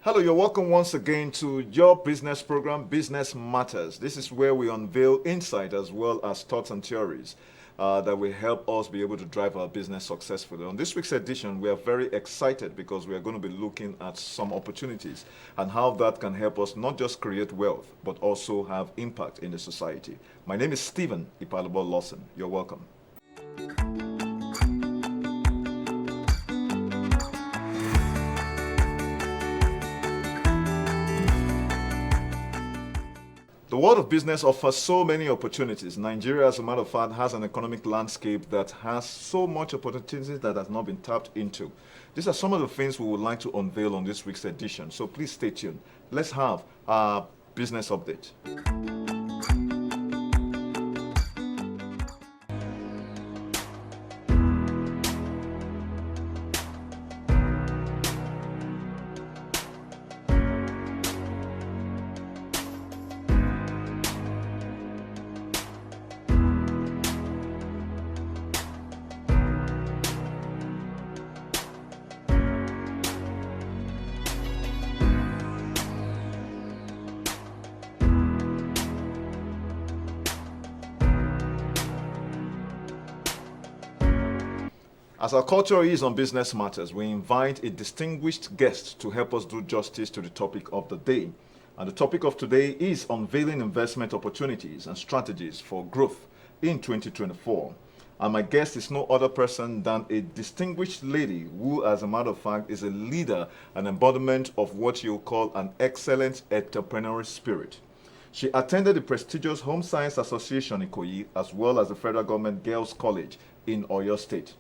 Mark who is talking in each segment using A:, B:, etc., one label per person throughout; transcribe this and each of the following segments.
A: Hello, you're welcome once again to your business program, Business Matters. This is where we unveil insight as well as thoughts and theories that will help us be able to drive our business successfully. On this week's edition, we are very excited because we are going to be looking at some opportunities and how that can help us not just create wealth, but also have impact in the society. My name is Stephen Ipalabo Lawson. You're welcome. The world of business offers so many opportunities. Nigeria, as a matter of fact, has an economic landscape that has so much opportunities that has not been tapped into. These are some of the things we would like to unveil on this week's edition. So please stay tuned. Let's have our business update. As our culture is on Business Matters, we invite a distinguished guest to help us do justice to the topic of the day. And the topic of today is unveiling investment opportunities and strategies for growth in 2024. And my guest is no other person than a distinguished lady who, as a matter of fact, is a leader, an embodiment of what you call an excellent entrepreneurial spirit. She attended the prestigious Home Science Association in Ikoyi, as well as the Federal Government Girls College in Oyo State.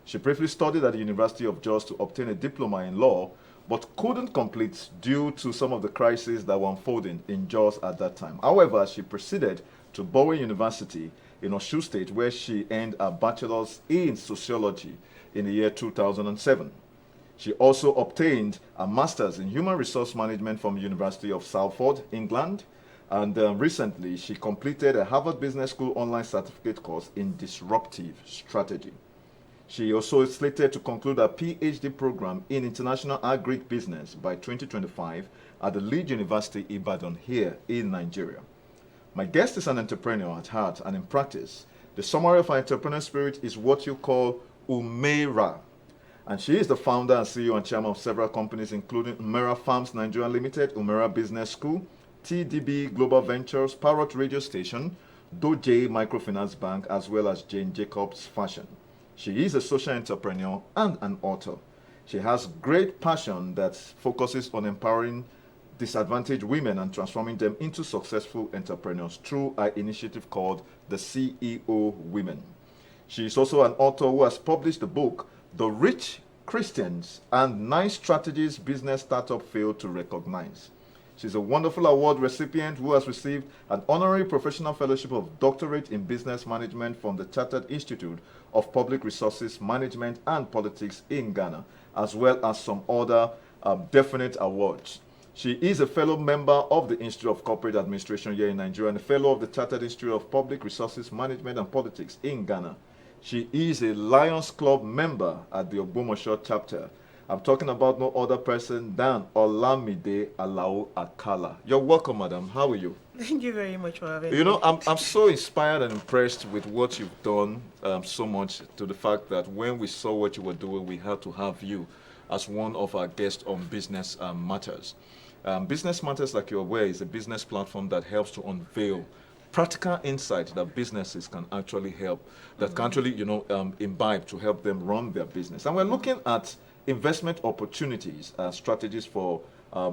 A: She briefly studied at the University of Jos to obtain a diploma in law, but couldn't complete due to some of the crises that were unfolding in Jos at that time. However, she proceeded to Bowen University in Osun State, where she earned a bachelor's in sociology in the year 2007. She also obtained a master's in human resource management from the University of Salford, England, and recently she completed a Harvard Business School online certificate course in disruptive strategy. She also is slated to conclude a PhD program in international agribusiness by 2025 at the Leeds University, Ibadan, here in Nigeria. My guest is an entrepreneur at heart and in practice. The summary of her entrepreneur spirit is what you call Umera. And she is the founder and CEO and chairman of several companies, including Umera Farms Nigeria Limited, Umera Business School, TDB Global Ventures, PARROT Radio Station, DOJE Microfinance Bank, as well as Jane Jacobs Fashion. She is a social entrepreneur and an author. She has great passion that focuses on empowering disadvantaged women and transforming them into successful entrepreneurs through her initiative called the CEO Women. She is also an author who has published the book, The Rich Christians and 9 Strategies Business Startup Fail to Recognize. She's a wonderful award recipient who has received an honorary professional fellowship of doctorate in business management from the Chartered Institute of Public Resources Management and Politics in Ghana, as well as some other definite awards. She is a fellow member of the Institute of Corporate Administration here in Nigeria and a fellow of the Chartered Institute of Public Resources Management and Politics in Ghana. She is a Lions Club member at the OGBOMOSHO chapter. I'm talking about no other person than Olamide Alao Akala. You're welcome, madam. How are you?
B: Thank you very much for having me.
A: You know, I'm so inspired and impressed with what you've done so much, to the fact that when we saw what you were doing, we had to have you as one of our guests on Business Matters. Business Matters, like you're aware, is a business platform that helps to unveil practical insight that businesses can actually help, that can actually, imbibe to help them run their business. And we're looking at investment opportunities, strategies for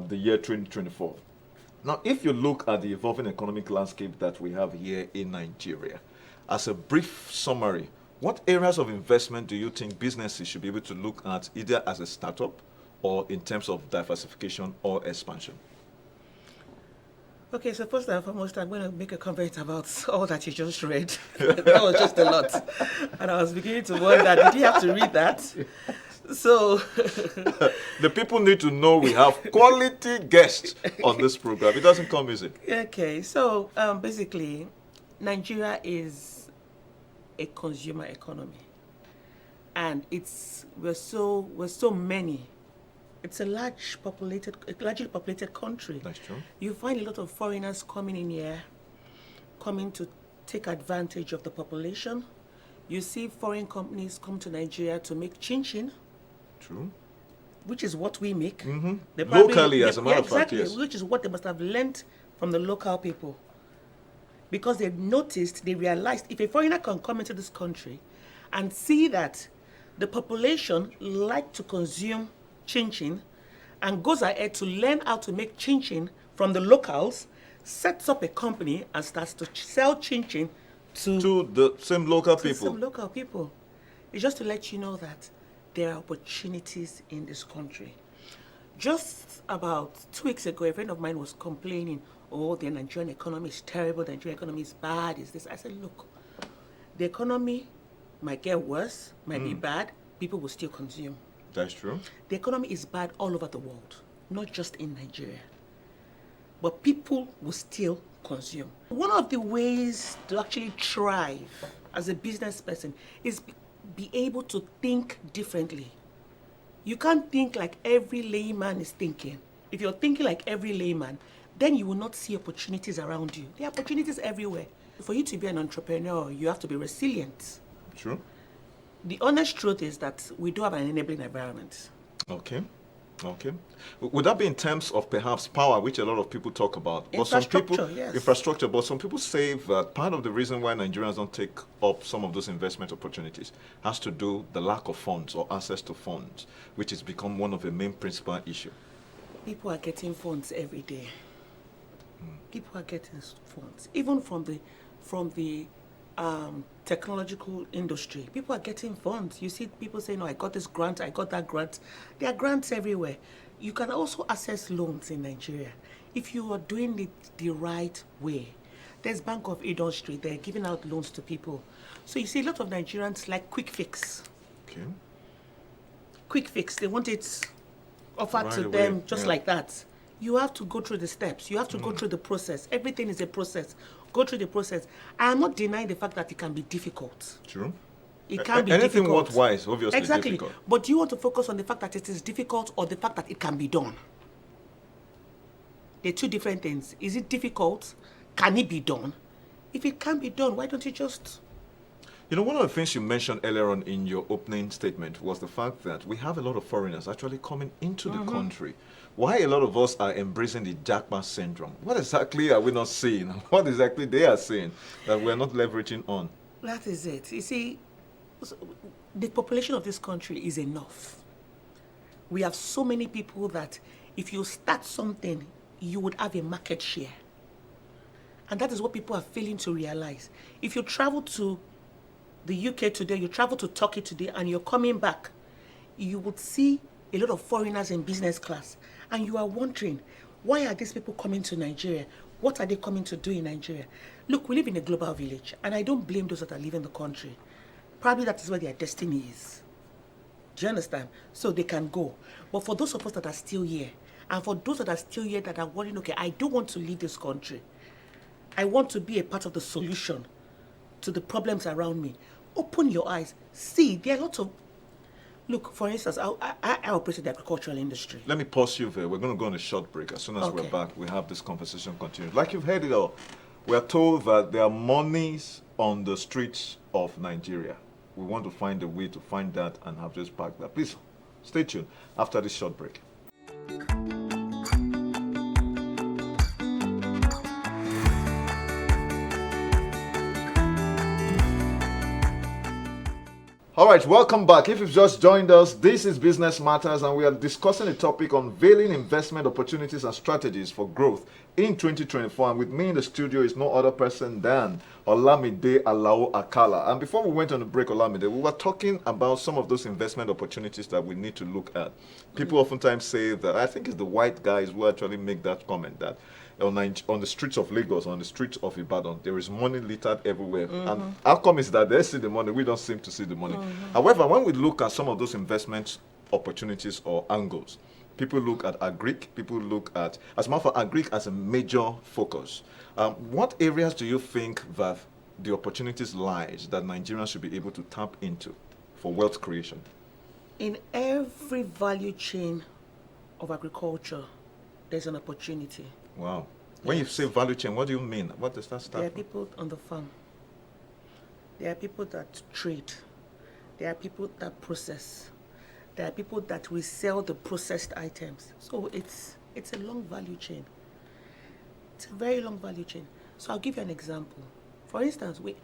A: the year 2024. Now, if you look at the evolving economic landscape that we have here in Nigeria, as a brief summary, what areas of investment do you think businesses should be able to look at, either as a startup or in terms of diversification or expansion?
B: Okay, so first and foremost, I'm going to make a comment about all that you just read. That was just a lot. And I was beginning to wonder, did you have to read that? So
A: the people need to know we have quality guests on this program. It doesn't come easy.
B: Okay, so basically, Nigeria is a consumer economy, and we're so many It's a largely populated country.
A: That's true.
B: You find a lot of foreigners coming in here, coming to take advantage of the population. You see foreign companies come to Nigeria to make chin-chin.
A: True.
B: Which is what we make.
A: Locally, as a matter of fact,
B: exactly,
A: yes.
B: Which is what they must have learned from the local people. Because they realized, if a foreigner can come into this country and see that the population like to consume chin-chin and goes ahead to learn how to make chin-chin from the locals, sets up a company and starts to sell chin-chin to
A: the same local people.
B: Some local people. It's just to let you know that there are opportunities in this country. Just about 2 weeks ago, a friend of mine was complaining, oh, the Nigerian economy is terrible, the Nigerian economy is bad, is this. I said, look, the economy might get worse, might be bad, people will still consume.
A: That's true.
B: The economy is bad all over the world, not just in Nigeria. But people will still consume. One of the ways to actually thrive as a business person is be able to think differently. You can't think like every layman is thinking. If you're thinking like every layman, then you will not see opportunities around you. There are opportunities everywhere. For you to be an entrepreneur, you have to be resilient.
A: True.
B: The honest truth is that we do have an enabling environment.
A: Okay. Would that be in terms of perhaps power, which a lot of people talk about?
B: Infrastructure, yes.
A: Infrastructure, but some people say that part of the reason why Nigerians don't take up some of those investment opportunities has to do the lack of funds or access to funds, which has become one of the main principal issues.
B: People are getting funds every day. People are getting funds, even from the technological industry. People are getting funds. You see people saying, "No, I got this grant, I got that grant." There are grants everywhere. You can also access loans in Nigeria if you are doing it the right way. There's Bank of Industry. They're giving out loans to people. So you see a lot of Nigerians like quick fix.
A: Okay.
B: Quick fix. They want it offered
A: Right
B: to
A: away,
B: them just
A: yeah.
B: like that. You have to go through the steps. You have to go through the process. Everything is a process. Go through the process. I am not denying the fact that it can be difficult.
A: True.
B: It can be
A: Anything
B: difficult.
A: worthwhile is obviously
B: Exactly.
A: difficult.
B: But do you want to focus on the fact that it is difficult or the fact that it can be done? They're two different things. Is it difficult? Can it be done? If it can be done, why don't you just...
A: You know, one of the things you mentioned earlier on in your opening statement was the fact that we have a lot of foreigners actually coming into the country. Why a lot of us are embracing the Jackpot syndrome? What exactly are we not seeing? What exactly they are seeing that we're not leveraging on?
B: That is it. You see, the population of this country is enough. We have so many people that if you start something, you would have a market share. And that is what people are failing to realize. If you travel to the UK today, you travel to Turkey today, and you're coming back, you would see a lot of foreigners in business class. And you are wondering, why are these people coming to Nigeria? What are they coming to do in Nigeria? Look, we live in a global village, and I don't blame those that are leaving the country. Probably that is where their destiny is. Do you understand? So they can go. But for those of us that are still here, and for those that are still here that are worrying, okay, I don't want to leave this country. I want to be a part of the solution to the problems around me. Open your eyes. See, there are lots of... Look, for instance, I operate in the agricultural industry.
A: Let me pause you there. We're going to go on a short break. As soon as we're back, we have this conversation continued. Like you've heard it all, we are told that there are monies on the streets of Nigeria. We want to find a way to find that and have this back there. Please stay tuned after this short break. All right, welcome back. If you've just joined us, this is Business Matters, and we are discussing a topic on unveiling investment opportunities and strategies for growth in 2024. And with me in the studio is no other person than Olamide Alao Akala. And before we went on the break, Olamide, we were talking about some of those investment opportunities that we need to look at. People oftentimes say that, I think it's the white guys who actually make that comment, that on the streets of Lagos, on the streets of Ibadan, there is money littered everywhere. And our comment is that they see the money, we don't seem to see the money. However, when we look at some of those investment opportunities or angles, people look at agric, people look at, as a matter of fact, agric as a major focus. What areas do you think that the opportunities lies that Nigerians should be able to tap into for wealth creation?
B: In every value chain of agriculture, there's an opportunity.
A: Wow. When you say value chain, what do you mean? What does that stand
B: There are
A: for?
B: people on the farm. There are people that trade. There are people that process. There are people that resell the processed items. So it's a long value chain. It's a very long value chain. So I'll give you an example. For instance, we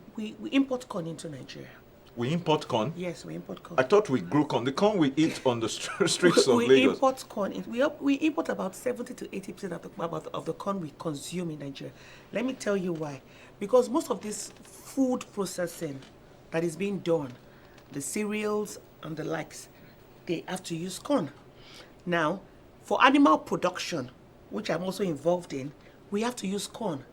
B: import corn into Nigeria.
A: We import corn?
B: Yes, we import corn.
A: I thought we grew corn. The corn we eat on the streets of
B: we
A: Lagos.
B: Import corn. We import about 70 to 80% of the corn we consume in Nigeria. Let me tell you why. Because most of this food processing that is being done, the cereals and the likes, they have to use corn. Now, for animal production, which I'm also involved in, we have to use corn.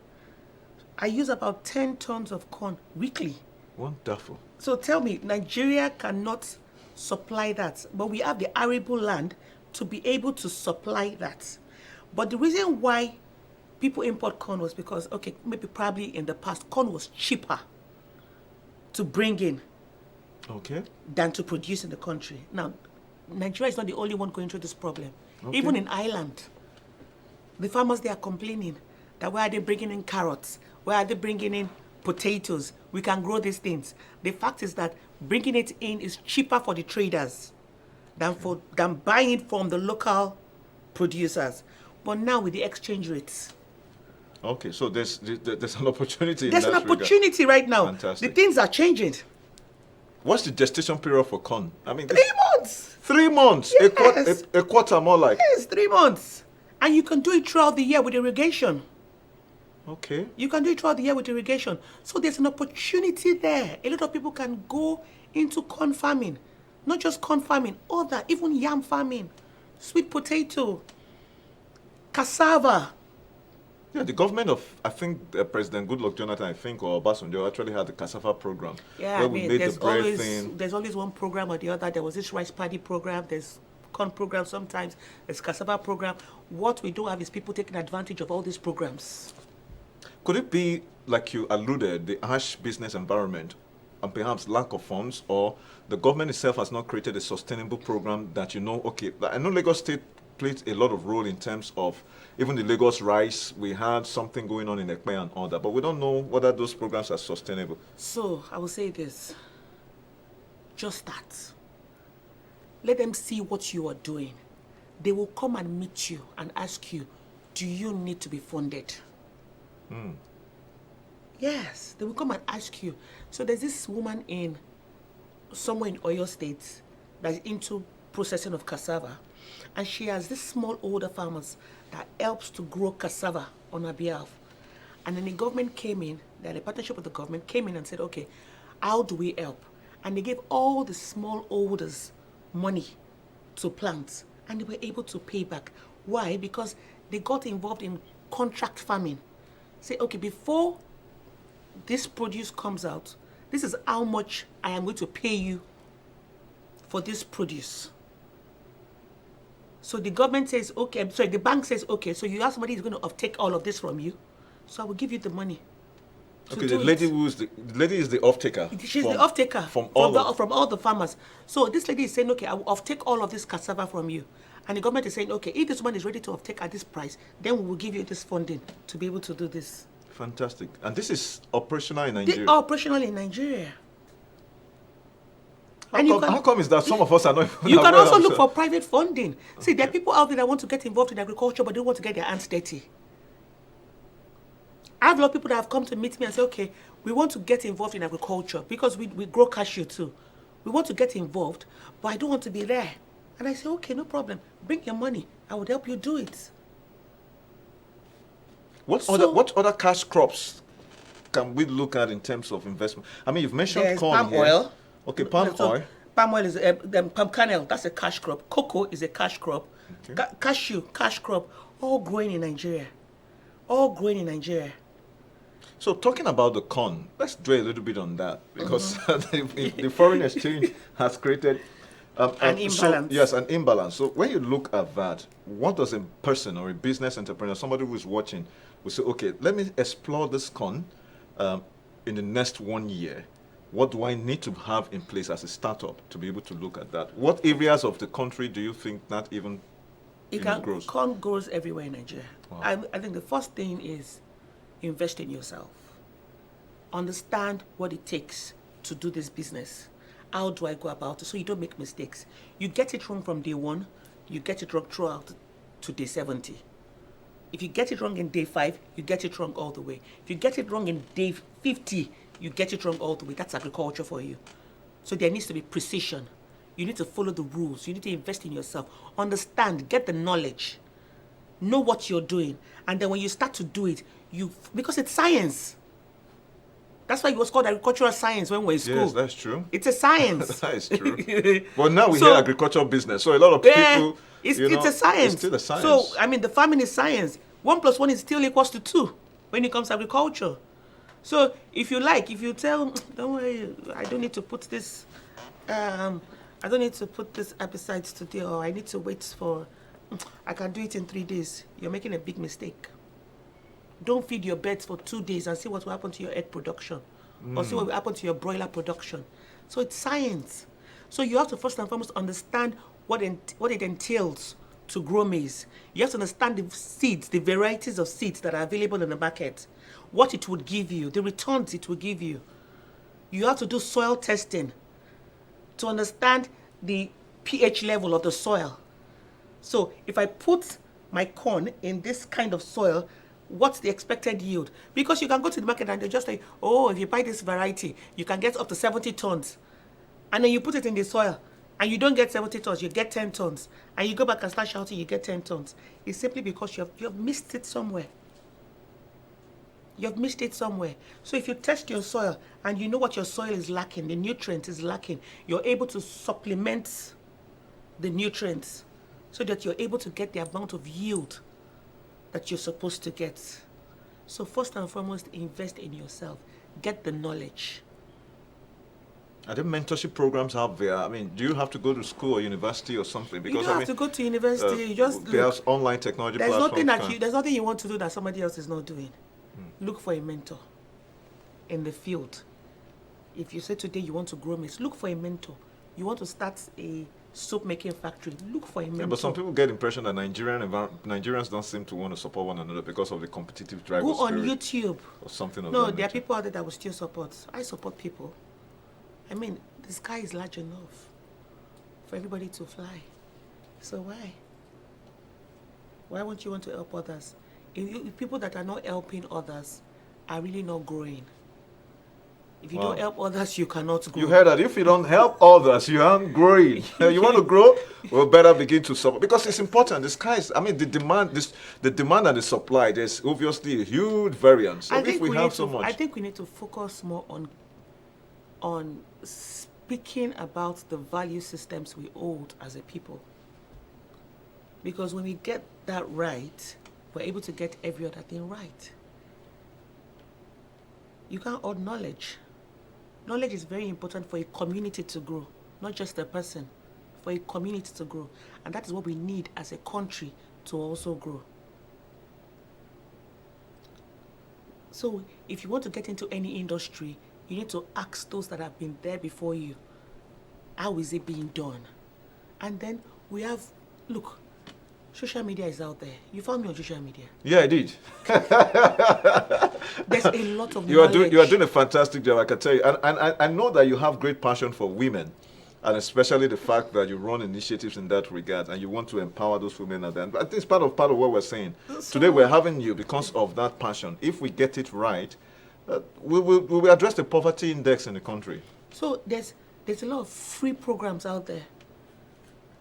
B: I use about 10 tons of corn weekly.
A: Wonderful.
B: So tell me, Nigeria cannot supply that, but we have the arable land to be able to supply that. But the reason why people import corn was because, okay, maybe probably in the past, corn was cheaper to bring in than to produce in the country. Now, Nigeria is not the only one going through this problem. Even in Ireland, the farmers, they are complaining that why are they bringing in carrots? Why are they bringing in potatoes? We can grow these things. The fact is that bringing it in is cheaper for the traders than buying it from the local producers. But now with the exchange rates.
A: Okay, so there's an opportunity in
B: There's
A: that
B: an opportunity right now.
A: Fantastic.
B: The things are changing.
A: What's the gestation period for corn? I mean,
B: 3 months.
A: 3 months.
B: Yes.
A: A quarter more like.
B: Yes, 3 months. And you can do it throughout the year with irrigation.
A: Okay.
B: You can do it throughout the year with irrigation. So there's an opportunity there. A lot of people can go into corn farming. Not just corn farming, even yam farming, sweet potato, cassava.
A: Yeah, the government of, I think, President Goodluck Jonathan, or Obasanjo actually had the cassava program.
B: Yeah,
A: where
B: I
A: we
B: mean,
A: made the bread thing.
B: there's always one program or the other. There was this rice paddy program. There's corn program sometimes. There's cassava program. What we do have is people taking advantage of all these programs.
A: Could it be, like you alluded, the harsh business environment and perhaps lack of funds, or the government itself has not created a sustainable program that, okay, I know Lagos State played a lot of role in terms of even the Lagos rice. We had something going on in Ekpe and all that, but we don't know whether those programs are sustainable.
B: So I will say this, just start. Let them see what you are doing. They will come and meet you and ask you, do you need to be funded? Yes, they will come and ask you. So there's this woman somewhere in Oyo State that's into processing of cassava, and she has this small older farmers that helps to grow cassava on her behalf. And then the government came in, the partnership with the government came in and said, okay, how do we help? And they gave all the small holders money to plant, and they were able to pay back. Why? Because they got involved in contract farming. Say, okay, before this produce comes out, this is how much I am going to pay you for this produce. So the government says, okay, the bank says, okay, so you have somebody who's going to take all of this from you, so I will give you the money.
A: Okay, the lady is the off-taker.
B: She's the off-taker from all the farmers. So this lady is saying, okay, I will off-take all of this cassava from you. And the government is saying, okay, if this one is ready to off-take at this price, then we will give you this funding to be able to do this.
A: Fantastic. And this is operational in Nigeria?
B: They are operational in Nigeria.
A: How come is that some of us are not even
B: You can also look for private funding. See, there are people out there that want to get involved in agriculture, but they don't want to get their hands dirty. I have a lot of people that have come to meet me and say, okay, we want to get involved in agriculture because we grow cashew too. We want to get involved, but I don't want to be there. And I say, okay, no problem. Bring your money. I would help you do it.
A: What other cash crops can we look at in terms of investment? I mean, you've mentioned corn
B: palm oil.
A: Okay, palm oil.
B: Palm oil is palm kernel. That's a cash crop. Cocoa is a cash crop. Okay. Cashew, cash crop. All growing in Nigeria. All growing in Nigeria.
A: So talking about the corn, let's dwell a little bit on that because the foreign exchange has created
B: an imbalance.
A: Yes, an imbalance. So when you look at that, what does a person or a business entrepreneur, somebody who is watching, will say, okay, let me explore this corn in the next 1 year. What do I need to have in place as a startup to be able to look at that? What areas of the country do you think not even
B: Corn grows everywhere in Nigeria.
A: Wow.
B: I think the first thing is invest in yourself. Understand what it takes to do this business. How do I go about it? So you don't make mistakes. You get it wrong from day 1, you get it wrong throughout to day 70. If you get it wrong in day 5, you get it wrong all the way. If you get it wrong in day 50, you get it wrong all the way. That's agriculture for you. So there needs to be precision. You need to follow the rules. You need to invest in yourself. Understand, get the knowledge. Know what you're doing. And then when you start to do it, because it's science. That's why it was called agricultural science when we were in school.
A: Yes, that's true.
B: It's a science.
A: That is true. But now we hear agricultural business. So a lot of people,
B: it's a science.
A: It's still a science.
B: So, I mean, the farming is science. 1 + 1 is still equals to 2 when it comes to agriculture. So if you tell, don't worry, I don't need to put this, I don't need to put this herbicides today, or I need to wait for, I can do it in 3 days. You're making a big mistake. Don't feed your birds for 2 days and see what will happen to your egg production, or see what will happen to your broiler production. So it's science. So you have to first and foremost understand what it entails to grow maize. You have to understand the seeds, the varieties of seeds that are available in the market, what it would give you, the returns it will give you. You have to do soil testing to understand the pH level of the soil. So if I put my corn in this kind of soil, what's the expected yield? Because you can go to the market and they just say, oh, if you buy this variety, you can get up to 70 tons. And then you put it in the soil, and you don't get 70 tons, you get 10 tons. And you go back and start shouting, you get 10 tons. It's simply because you have missed it somewhere. You have missed it somewhere. So if you test your soil and you know what your soil is lacking, the nutrient is lacking, you're able to supplement the nutrients so that you're able to get the amount of yield that you're supposed to get. So first and foremost, invest in yourself. Get the knowledge.
A: Are there mentorship programs out there? I mean, do you have to go to school or university or something? Because
B: You don't have to go to university. You just
A: there's online technology
B: there's
A: platforms.
B: there's nothing you want to do that somebody else is not doing. Look for a mentor in the field. If you say today you want to grow maize, look for a mentor. You want to start a soap making factory, look for a mentor.
A: Yeah, but some people get the impression that Nigerians don't seem to want to support one another because of the competitive drive.
B: Go on YouTube
A: or something of
B: No,
A: that
B: there are
A: nature.
B: people out there that will still support. I support people. I mean, the sky is large enough for everybody to fly. So why? Why won't you want to help others? If people that are not helping others are really not growing. If you don't help others, you cannot grow.
A: You heard that. If you don't help others, you aren't growing. You want to grow? Well, better begin to support. Because it's important. The sky is, I mean, the demand and the supply, there's obviously a huge variance. So if we have so much.
B: I think we need to focus more on speaking about the value systems we hold as a people. Because when we get that right, we're able to get every other thing right. You can't hold knowledge. Knowledge is very important for a community to grow, not just a person, for a community to grow. And that is what we need as a country to also grow. So if you want to get into any industry, you need to ask those that have been there before you, how is it being done? And then we have, look, social media is out there. You found me on social media.
A: Yeah, I did.
B: There's a lot of knowledge.
A: You are doing a fantastic job, I can tell you. And I know that you have great passion for women, and especially the fact that you run initiatives in that regard, and you want to empower those women. And I think it's part of what we're saying. Today we're having you because of that passion. If we get it right, we will address the poverty index in the country.
B: So there's a lot of free programs out there.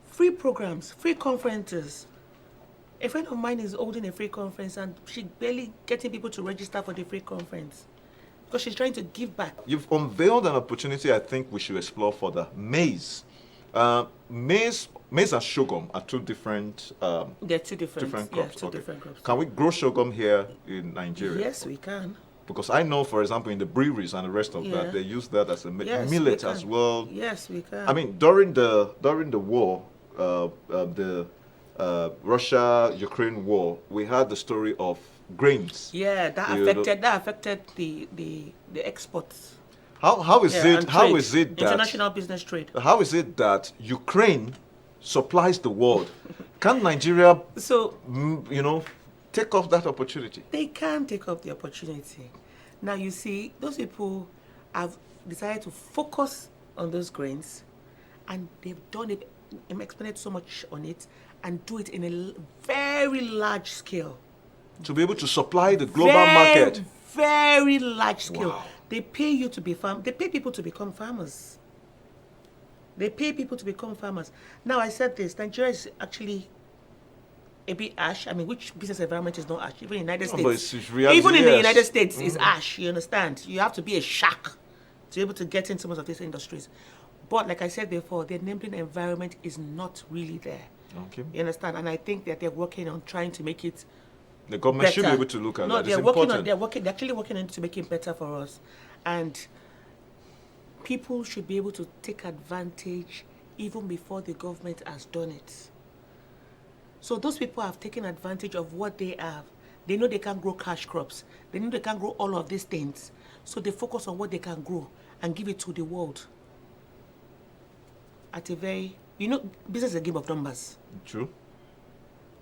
B: Free programs, free conferences. A friend of mine is holding a free conference and she's barely getting people to register for the free conference because she's trying to give back.
A: You've unveiled an opportunity I think we should explore further. Maize. Maize and sorghum are two different
B: They're two different
A: crops.
B: Yeah, two different crops.
A: Can we grow sorghum here in Nigeria?
B: Yes, we can.
A: Because I know, for example, in the breweries and the rest of that, they use that as a millet as well.
B: Yes, we can.
A: I mean, during the war, the Russia-Ukraine war, we had the story of grains.
B: Yeah, that affected the exports.
A: How is it that
B: international business trade?
A: How is it that Ukraine supplies the world. Can Nigeria,
B: So
A: take off that opportunity?
B: they can take up the opportunity. Now you see, those people have decided to focus on those grains, and they've done it, expended so much on it, and do it in a very large scale.
A: To be able to supply the global market.
B: Very large scale.
A: Wow.
B: They pay you to be they pay people to become farmers. They pay people to become farmers. Now I said this, Nigeria is actually a bit ash. I mean, which business environment is not ash? Even in the United States.
A: But it's reality,
B: Even in the
A: yes.
B: United States is ash, you understand? You have to be a shark to be able to get into most of these industries. But like I said before, the enabling environment is not really there.
A: Okay.
B: You understand? And I think that they're working on trying to make it
A: The government
B: better.
A: should be able to look at
B: no,
A: that.
B: they're
A: It's
B: working
A: important.
B: on. They're actually working on it to make it better for us, and people should be able to take advantage even before the government has done it. So those people have taken advantage of what they have. They know they can't grow cash crops. They know they can't grow all of these things. So they focus on what they can grow and give it to the world. At a very, business is a game of numbers.
A: True.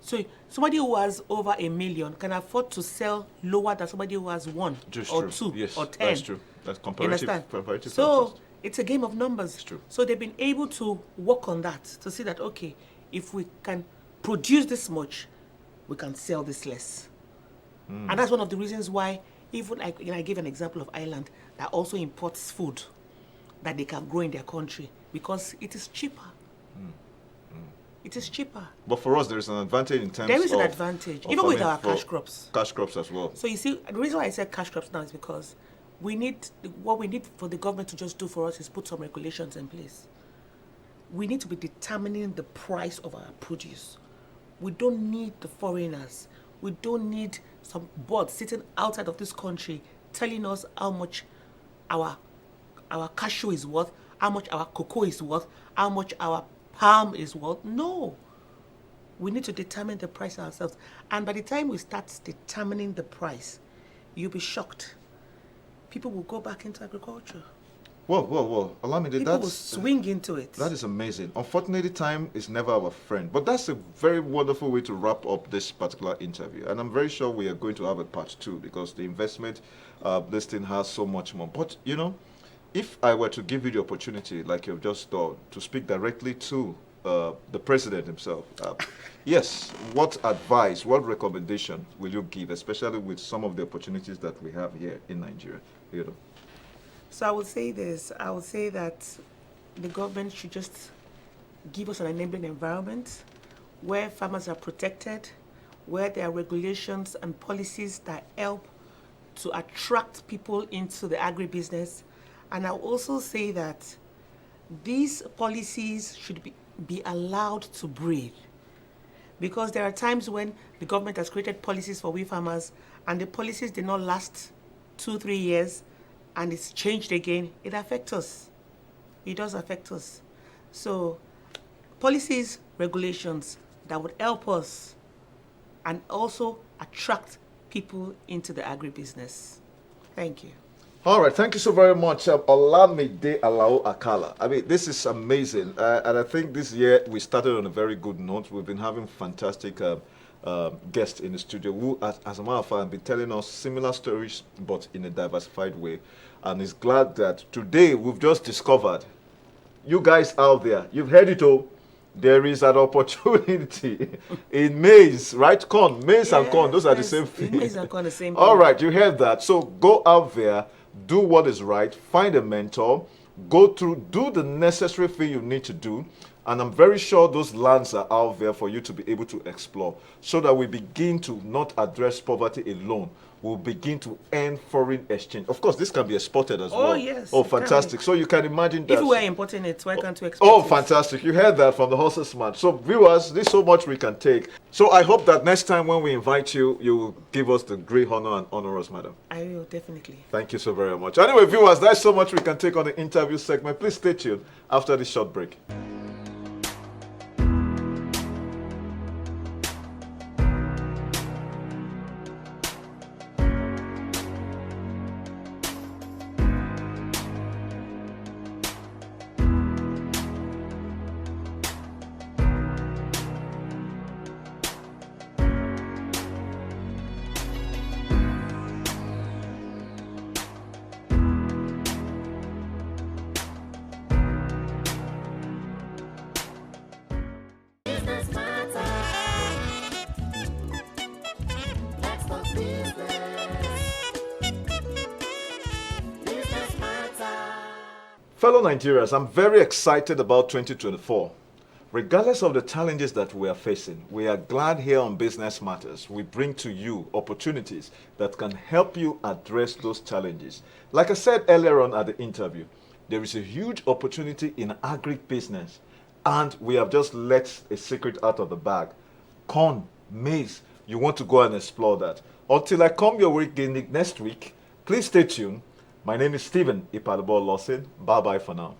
B: So somebody who has over 1 million can afford to sell lower than somebody who has 1
A: Just
B: or
A: true.
B: 2
A: Yes,
B: or 10.
A: that's true. That's
B: You understand?
A: comparative
B: So
A: factors.
B: it's a game of numbers.
A: It's true.
B: So they've been able to work on that to see that, okay, if we can produce this much, we can sell this less. And that's one of the reasons why, even I gave an example of Ireland that also imports food that they can grow in their country because it is cheaper. It is cheaper.
A: But for us, there is an advantage in terms
B: There is an
A: of
B: advantage,
A: of
B: even with
A: farming
B: our
A: for
B: cash crops.
A: Cash crops as well.
B: So you see, the reason why I said cash crops now is because what we need for the government to just do for us is put some regulations in place. We need to be determining the price of our produce. We don't need the foreigners. We don't need some board sitting outside of this country telling us how much our cashew is worth, how much our cocoa is worth, how much our palm is worth. No. We need to determine the price ourselves. And by the time we start determining the price, you'll be shocked. People will go back into agriculture.
A: Well. Olamide,
B: People will swing into it.
A: That is amazing. Unfortunately, time is never our friend. But that's a very wonderful way to wrap up this particular interview. And I'm very sure we are going to have a part 2 because the investment this thing has so much more. But, if I were to give you the opportunity, like you've just done, to speak directly to the president himself, yes, what advice, what recommendation will you give, especially with some of the opportunities that we have here in Nigeria?
B: So I would say this. I would say that the government should just give us an enabling environment where farmers are protected, where there are regulations and policies that help to attract people into the agribusiness. And I will also say that these policies should be allowed to breathe. Because there are times when the government has created policies for we farmers and the policies did not last 2-3 years and it's changed again. It affects us. It does affect us. So policies, regulations that would help us and also attract people into the agribusiness. Thank you.
A: All right, thank you so very much, Olamide Alao Akala. I mean, this is amazing, and I think this year we started on a very good note. We've been having fantastic guests in the studio who, as a matter of fact, have been telling us similar stories, but in a diversified way. And it's glad that today we've just discovered, you guys out there, you've heard it all. There is an opportunity in maize, right? Corn, maize and corn, those are the same thing.
B: Maize and corn, the same thing.
A: All right, you heard that. So go out there, do what is right, find a mentor, go through, do the necessary thing you need to do. And I'm very sure those lands are out there for you to be able to explore so that we begin to not address poverty alone. We'll begin to earn foreign exchange. Of course, this can be exported as well.
B: Oh, yes.
A: Oh, fantastic. So you can imagine that.
B: If we are importing it, why can't we export
A: Oh,
B: it?
A: fantastic. You heard that from the horse's man. So viewers, there's so much we can take. So I hope that next time when we invite you, you will give us the great honor and honor us, madam.
B: I will, definitely.
A: Thank you so very much. Anyway, viewers, there's so much we can take on the interview segment. Please stay tuned after this short break. fellow Nigerians, I'm very excited about 2024. Regardless of the challenges that we are facing, we are glad here on Business Matters we bring to you opportunities that can help you address those challenges. Like I said earlier on at the interview, there is a huge opportunity in agribusiness, and we have just let a secret out of the bag. Corn, maize, you want to go and explore that. Until I come your way again next week, please stay tuned. My name is Stephen Ipalabo Lawson. Bye-bye for now.